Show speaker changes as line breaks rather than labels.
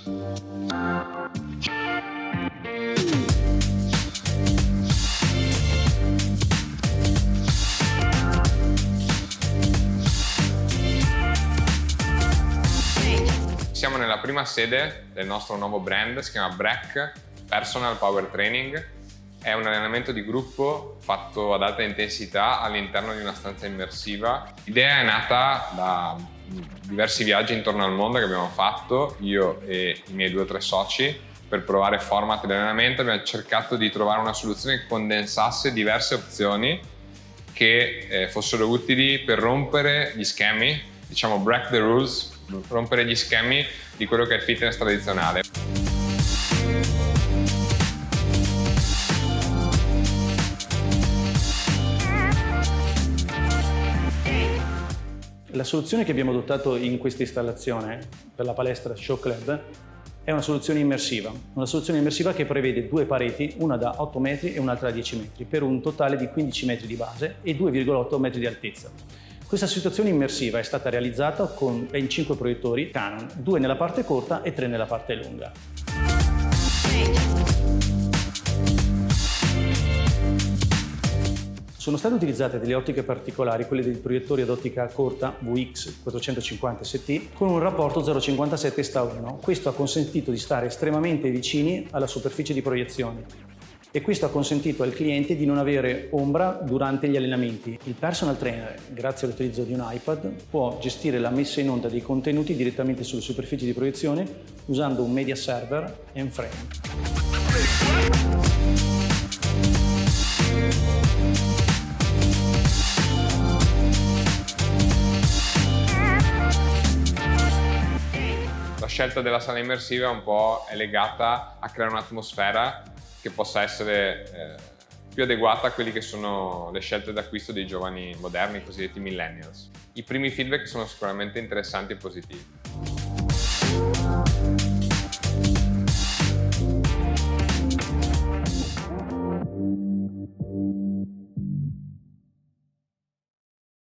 Siamo nella prima sede del nostro nuovo brand, si chiama BRAC, Personal Power Training. È un allenamento di gruppo fatto ad alta intensità all'interno di una stanza immersiva. L'idea è nata da diversi viaggi intorno al mondo che abbiamo fatto, io e i miei 2 o 3 soci, per provare format di allenamento. Abbiamo cercato di trovare una soluzione che condensasse diverse opzioni che fossero utili per rompere gli schemi, diciamo break the rules, rompere gli schemi di quello che è il fitness tradizionale.
La soluzione che abbiamo adottato in questa installazione per la palestra Show Club è una soluzione immersiva che prevede 2 pareti, una da 8 metri e un'altra da 10 metri, per un totale di 15 metri di base e 2,8 metri di altezza. Questa situazione immersiva è stata realizzata con ben 5 proiettori Canon, 2 nella parte corta e 3 nella parte lunga. Sono state utilizzate delle ottiche particolari, quelle dei proiettori ad ottica corta VX 450 ST, con un rapporto 0,57 sta 1. Questo ha consentito di stare estremamente vicini alla superficie di proiezione e questo ha consentito al cliente di non avere ombra durante gli allenamenti. Il personal trainer, grazie all'utilizzo di un iPad, può gestire la messa in onda dei contenuti direttamente sulle superfici di proiezione usando un media server and frame.
La scelta della sala immersiva un po' è legata a creare un'atmosfera che possa essere più adeguata a quelle che sono le scelte d'acquisto dei giovani moderni, i cosiddetti millennials. I primi feedback sono sicuramente interessanti e positivi.